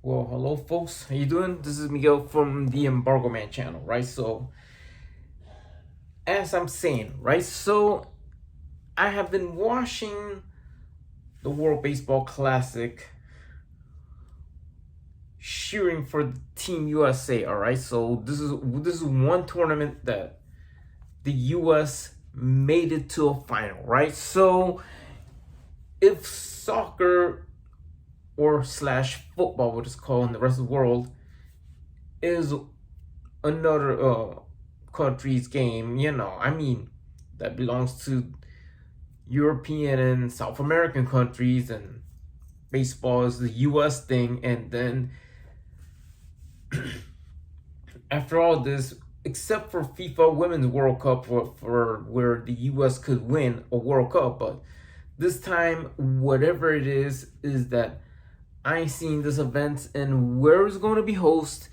Well, hello folks, how you doing? This is Miguel from the Embargo Man channel, right? So, as I'm saying, right? So, I have been watching the World Baseball Classic, cheering for Team USA, all right? So, this is one tournament that the US made it to a final, right? So, if soccer or slash football, what it's called in the rest of the world, is another country's game, that belongs to European and South American countries, and baseball is the US thing. And then after all this, except for FIFA Women's World Cup, for where the US could win a World Cup, but this time, whatever it is that I ain't seen this event and where it's going to be hosted.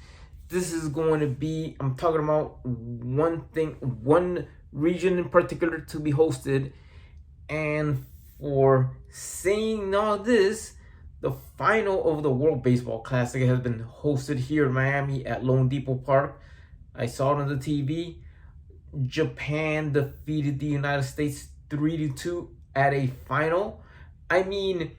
This is going to be, I'm talking about one region in particular to be hosted. And for saying all this, the final of the World Baseball Classic has been hosted here in Miami at Lone Depot Park. I saw it on the TV. Japan defeated the United States 3-2 at a final. I mean,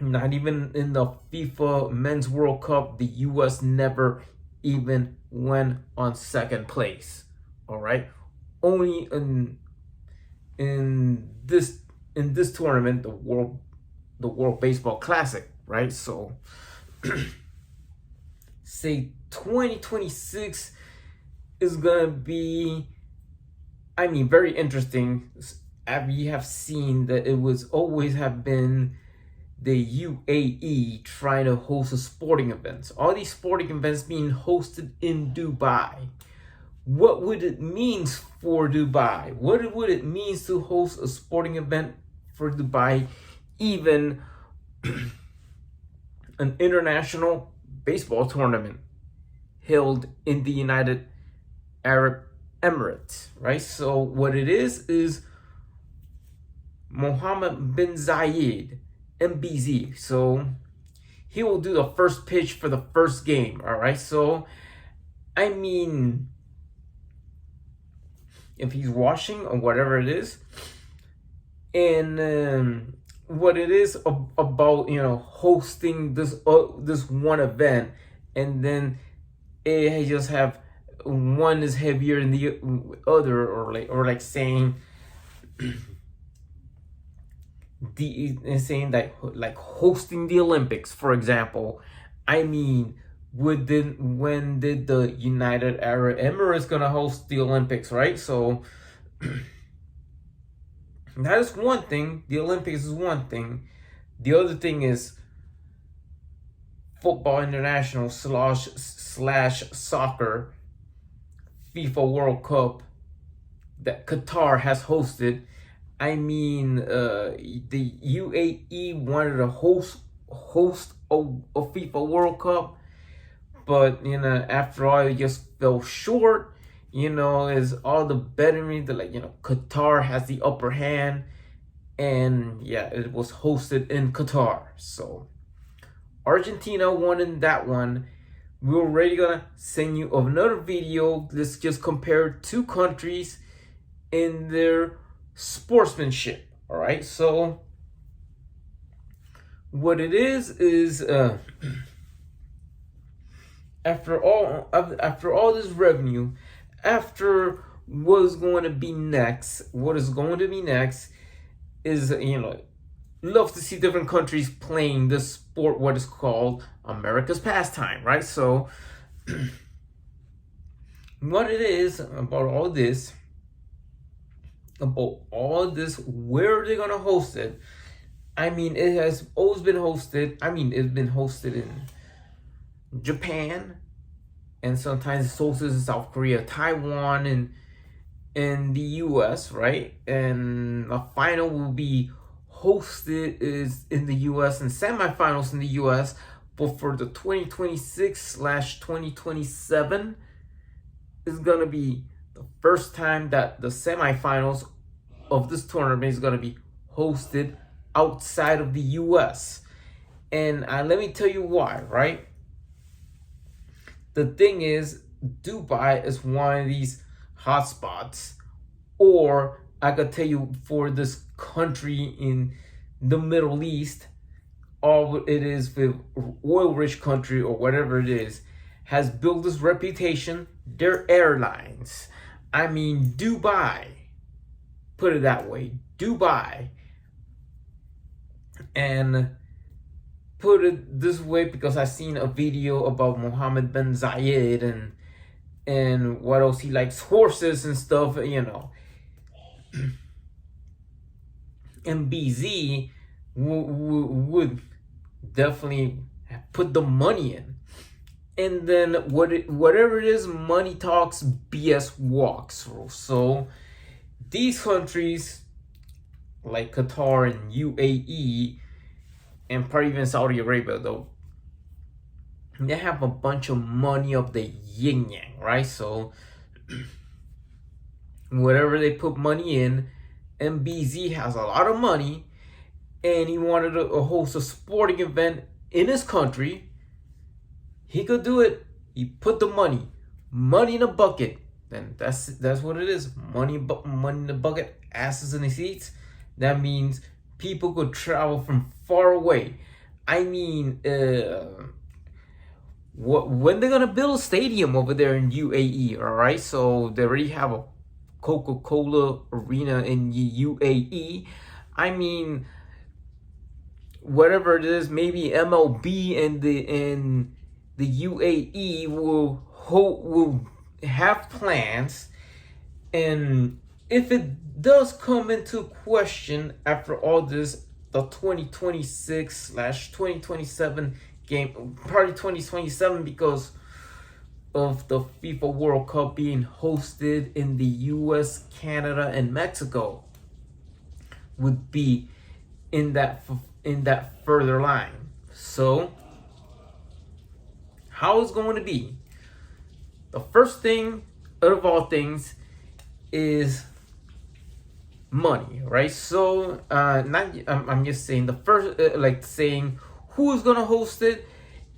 not even in the FIFA Men's World Cup, the US never even went on second place. All right, only in this tournament, the World Baseball Classic, right? So, say 2026 is gonna be, very interesting. We have seen that it was always have been the UAE trying to host a sporting events. All these sporting events being hosted in Dubai. What would it mean for Dubai? What would it mean to host a sporting event for Dubai? Even an international baseball tournament held in the United Arab Emirates, right? So what it is Mohammed bin Zayed, MBZ. So he will do the first pitch for the first game, all right? So, if he's watching or whatever it is, and what it is about, hosting this one event, and then it just have one is heavier than the other, or like saying saying that, like hosting the Olympics, for example. When did the United Arab Emirates gonna host the Olympics, right? So that is one thing. The Olympics is one thing. The other thing is football international slash soccer FIFA World Cup that Qatar has hosted. The UAE wanted to host a FIFA World Cup, but after all, it just fell short. Is all the betting that, Qatar has the upper hand, and yeah, it was hosted in Qatar. So Argentina won in that one. We're already gonna send you another video. Let's just compare two countries in their sportsmanship. All right, so what it is after all this revenue, after what is going to be next is, love to see different countries playing this sport, what is called America's pastime, right? So what it is about all this, where are they gonna host it? It has always been hosted. It's been hosted in Japan, and sometimes it's hosted in South Korea, Taiwan, and in the US, right? And a final will be hosted is in the US, and semifinals in the US. But for the 2026/2027 is gonna be the first time that the semifinals of this tournament is gonna be hosted outside of the US. And let me tell you why, right? The thing is, Dubai is one of these hotspots, or I could tell you for this country in the Middle East, all it is with oil-rich country or whatever it is, has built this reputation. Their airlines, I mean Dubai, put it that way, Dubai, and put it this way because I seen a video about Mohammed bin Zayed and what else, he likes horses and stuff, you know. MBZ would definitely put the money in, and then whatever it is, money talks, BS walks. So these countries like Qatar and UAE and probably even Saudi Arabia, though, they have a bunch of money of the yin yang, right? So whatever they put money in, MBZ has a lot of money, and he wanted to host a sporting event in his country. He could do it. He put the money in a bucket. Then that's what it is. Money in the bucket, asses in the seats. That means people could travel from far away. I mean, when they're gonna build a stadium over there in UAE? All right, so they already have a Coca-Cola arena in UAE. I mean, whatever it is, maybe MLB and the UAE will have plans, and if it does come into question after all this, the 2026/2027 game, probably 2027, because of the FIFA World Cup being hosted in the US, Canada, and Mexico, would be in that further line. So how it's going to be, the first thing out of all things is money, right? So I'm just saying the first, like saying who is going to host it,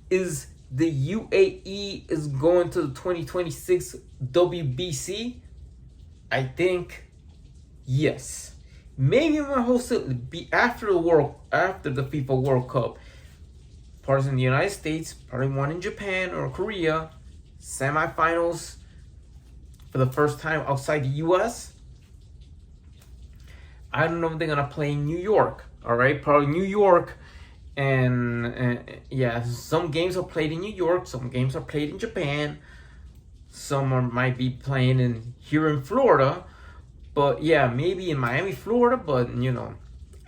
is the UAE is going to the 2026 WBC. I think yes. Maybe I'm gonna host it be after the FIFA World Cup. Parts in the United States, probably one in Japan or Korea. Semifinals for the first time outside the US. I don't know if they're gonna play in New York. All right, probably New York, and yeah, some games are played in New York, some games are played in Japan, might be playing here in Florida. But yeah, maybe in Miami, Florida. But you know,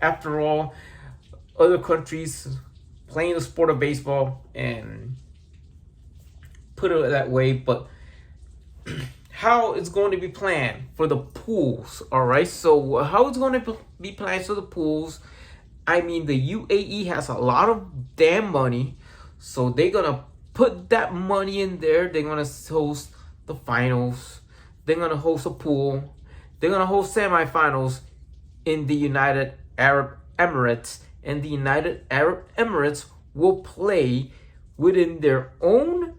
after all, other countries playing the sport of baseball, and put it that way. But how it's going to be planned for the pools, all right? So how it's going to be planned for the pools, I mean, the UAE has a lot of damn money, so they're going to put that money in there. They're going to host the finals. They're going to host a pool. They're going to host semifinals in the United Arab Emirates, and the United Arab Emirates will play within their own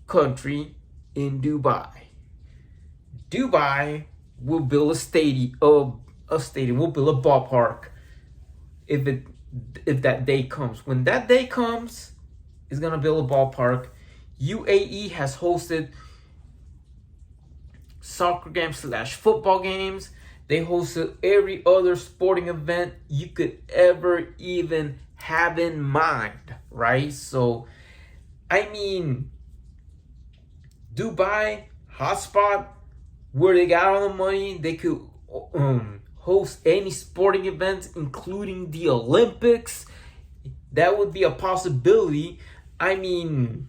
country in Dubai. Dubai will build a stadium, will build a ballpark if that day comes. When that day comes, it's going to build a ballpark. UAE has hosted soccer games / football games. They hosted every other sporting event you could ever even have in mind, right? So, I mean, Dubai, hotspot, where they got all the money, they could host any sporting events, including the Olympics. That would be a possibility. I mean,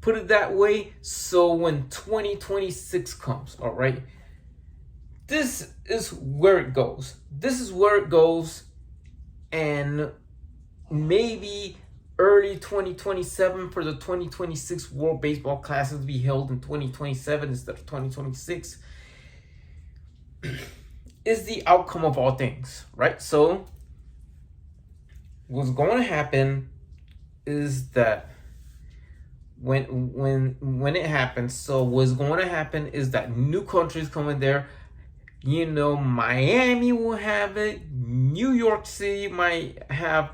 put it that way. So when 2026 comes, all right, this is where it goes. This is where it goes. And maybe early 2027 for the 2026 World Baseball Classic to be held in 2027 instead of 2026 is the outcome of all things, right? So what's going to happen is that when it happens, so what's going to happen is that new countries come in there. Miami will have it. New York City might have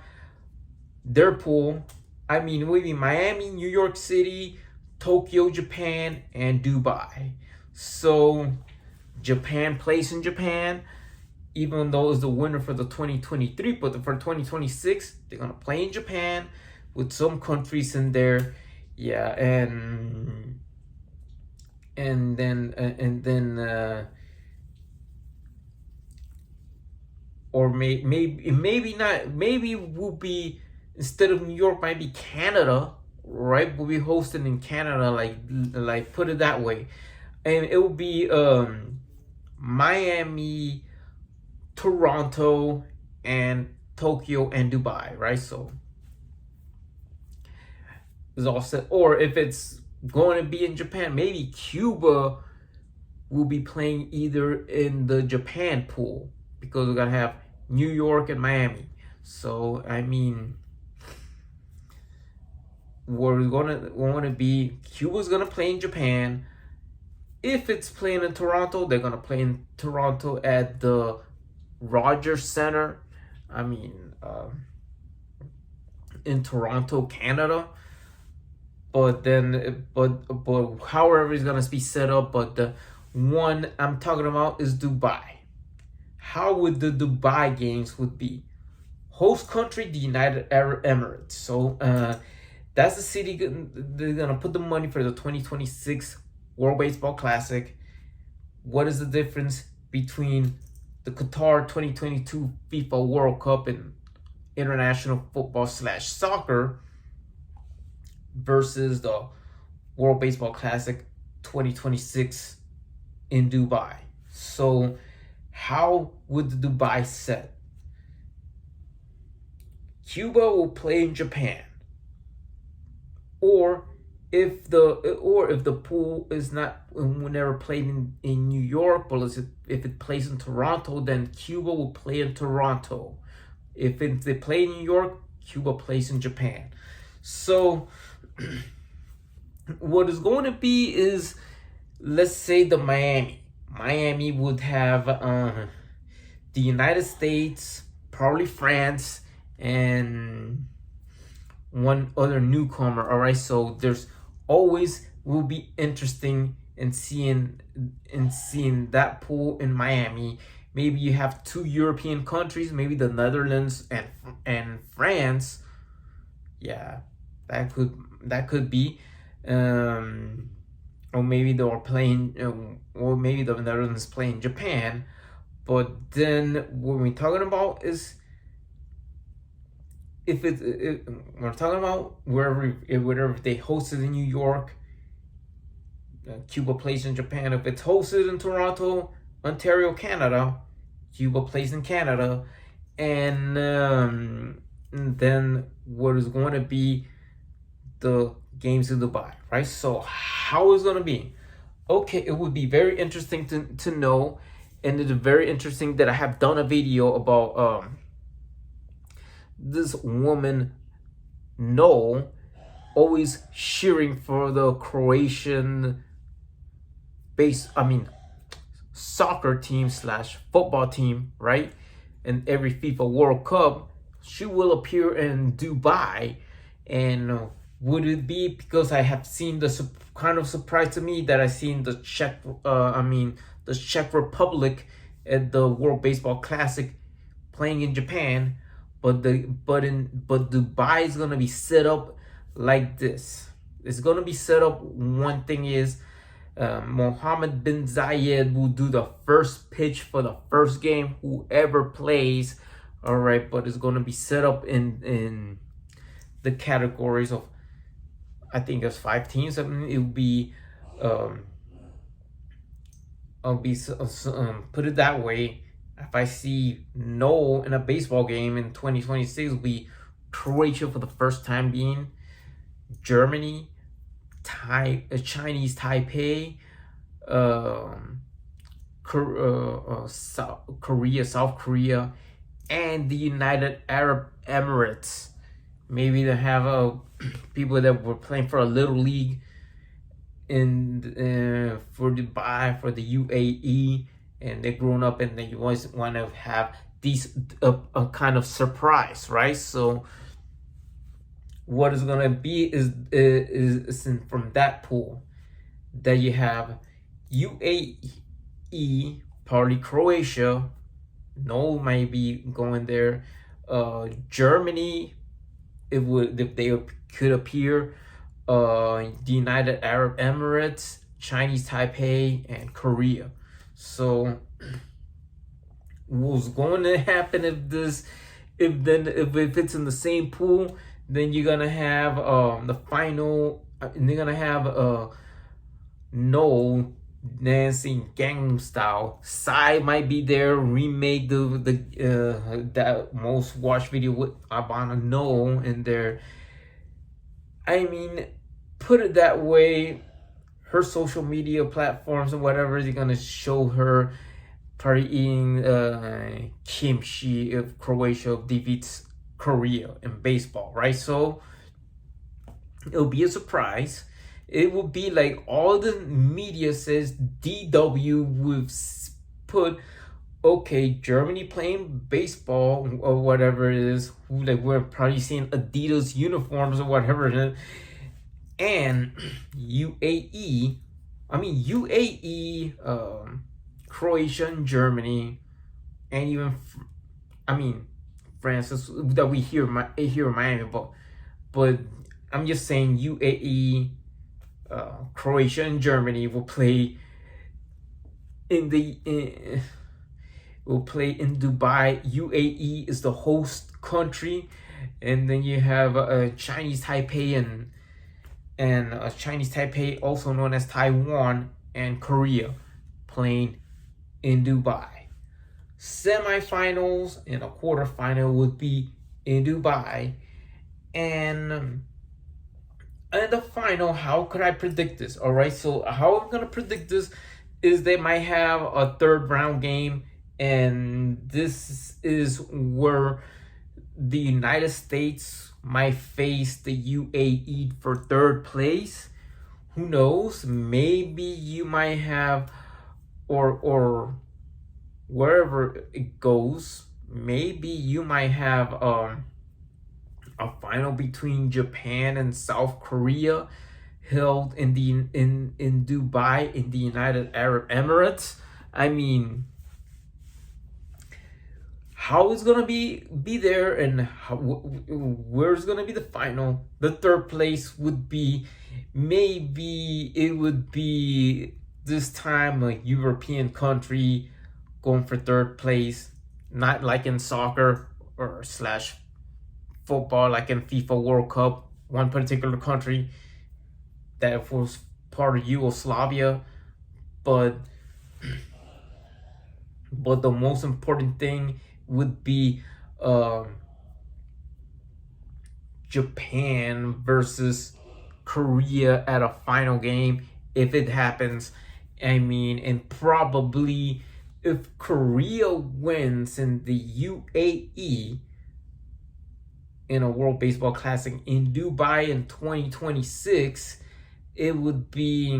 their pool. I mean, maybe Miami, New York City, Tokyo, Japan, and Dubai. So Japan plays in Japan, even though it's the winner for the 2023, but for 2026, they're gonna play in Japan with some countries in there. Yeah, and then or maybe not. Maybe will be, instead of New York, might be Canada, right? We'll be hosting in Canada, like put it that way, and it will be Miami, Toronto, and Tokyo and Dubai, right? So it's all set. Or if it's going to be in Japan, maybe Cuba will be playing either in the Japan pool, because we're gonna have New York and Miami. So I mean, we're gonna be, Cuba's gonna play in Japan. If it's playing in Toronto, they're gonna play in Toronto at the Rogers Center. I mean, in Toronto, Canada. But however it's gonna be set up. But the one I'm talking about is Dubai. How would the Dubai games would be? Host country, the United Arab Emirates. So that's the city. They're gonna put the money for the 2026 World Baseball Classic. What is the difference between the Qatar 2022 FIFA World Cup and international football / soccer versus the World Baseball Classic 2026 in Dubai? So how would the Dubai set? Cuba will play in Japan. Or if the pool is not, never played in New York, but if it plays in Toronto, then Cuba will play in Toronto. If they play in New York, Cuba plays in Japan. So what is going to be is, let's say the Miami would have the United States, probably France, and one other newcomer. All right, so there's always will be interesting in seeing that pool in Miami. Maybe you have two European countries, maybe the Netherlands and France. Yeah, that could be. Or maybe they were playing, or maybe the Netherlands playing Japan. But then what we're talking about is, if we're talking about wherever they hosted in New York, Cuba plays in Japan. If it's hosted in Toronto, Ontario, Canada, Cuba plays in Canada, and then what is going to be the games in Dubai, right? So how is it going to be? Okay, it would be very interesting to know, and it's very interesting that I have done a video about this woman, No, always cheering for the Croatian soccer team / football team, right? And every FIFA World Cup, she will appear in Dubai. And would it be because I have seen the kind of surprise to me that I seen the Czech Republic at the World Baseball Classic playing in Japan, but Dubai is gonna be set up like this. It's gonna be set up. One thing is, Mohammed bin Zayed will do the first pitch for the first game, whoever plays. All right, but it's gonna be set up in the categories of, I think there's 5 teams. I mean, it will be put it that way. If I see No in a baseball game in 2026, will be Croatia for the first time being, Germany, Chinese Taipei, South Korea, and the United Arab Emirates. Maybe they have people that were playing for a little league in for Dubai, for the UAE, and they're grown up, and then you always want to have these a kind of surprise, right? So what is gonna be is from that pool that you have UAE, probably Croatia. No, might be going there. Germany, it would if they could appear. The United Arab Emirates, Chinese Taipei, and Korea. So what's going to happen if it's in the same pool, then you're gonna have the final, and they're gonna have no dancing Gangnam Style. Psy might be there, remake that most watched video with Abana No in there. I mean, put it that way, her social media platforms and whatever, they're gonna show her probably eating kimchi if Croatia defeats Korea in baseball, right? So it'll be a surprise. It will be like all the media says DW would put, okay, Germany playing baseball or whatever it is, like we're probably seeing Adidas uniforms or whatever it is, and UAE, Croatia and Germany, and even France that we hear here in Miami, but I'm just saying UAE, Croatia and Germany will play in Dubai. UAE is the host country, and then you have Chinese Taipei and Chinese Taipei, also known as Taiwan, and Korea playing in Dubai. Semifinals and a quarterfinal would be in Dubai, and the final. How could I predict this? All right, so how I'm gonna predict this is they might have a third round game, and this is where the United States might face the UAE for third place. Who knows? Maybe you might have, or wherever it goes, maybe you might have a final between Japan and South Korea held in Dubai, in the United Arab Emirates. I mean, how it's gonna be there, and where's gonna be the final? The third place would be, maybe it would be this time a European country going for third place, not like in soccer or slash football, like in FIFA World Cup, one particular country that was part of Yugoslavia, but the most important thing would be Japan versus Korea at a final game, if it happens. I mean, and probably if Korea wins in the UAE in a World Baseball Classic in Dubai in 2026, it would be,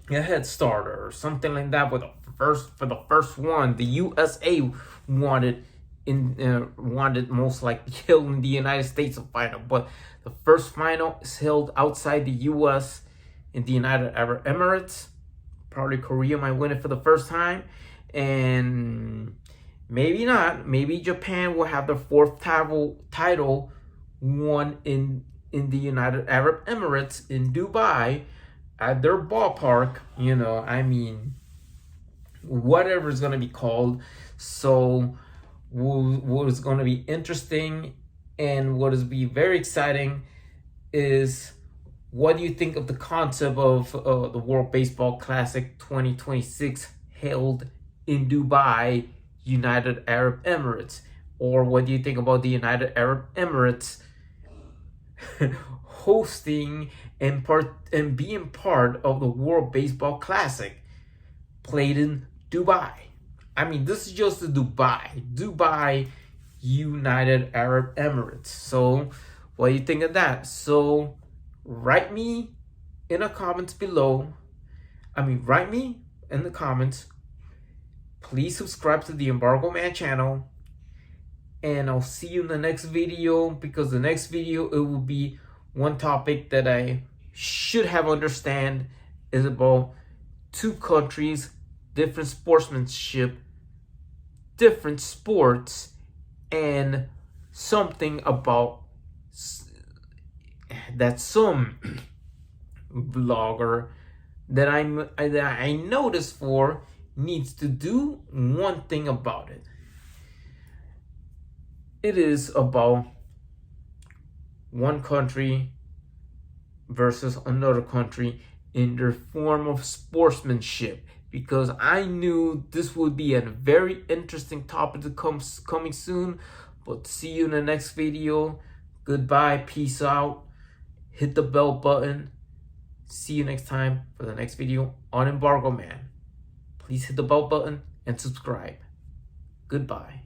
a head starter or something like that. For the first one, the USA wanted most likely held in the United States of final, but the first final is held outside the US in the United Arab Emirates. Probably Korea might win it for the first time, and maybe not. Maybe Japan will have their fourth title won in the United Arab Emirates in Dubai at their ballpark. Whatever is going to be called. So what is going to be interesting and what is be very exciting is, what do you think of the concept of the World Baseball Classic 2026 held in Dubai, United Arab Emirates? Or what do you think about the United Arab Emirates hosting and being part of the World Baseball Classic played in Dubai? I mean, this is just Dubai, United Arab Emirates. So, what do you think of that? So, write me in the comments below. Write me in the comments. Please subscribe to the Embargo Man channel. And I'll see you in the next video, because the next video, it will be one topic that I should have understand is about two countries, different sportsmanship, different sports, and something about that some blogger that I noticed for needs to do one thing about it. It is about one country versus another country in their form of sportsmanship, because I knew this would be a very interesting topic to coming soon. But see you in the next video. Goodbye, peace out, hit the bell button. See you next time for the next video on Embargo Man. Please hit the bell button and subscribe. Goodbye.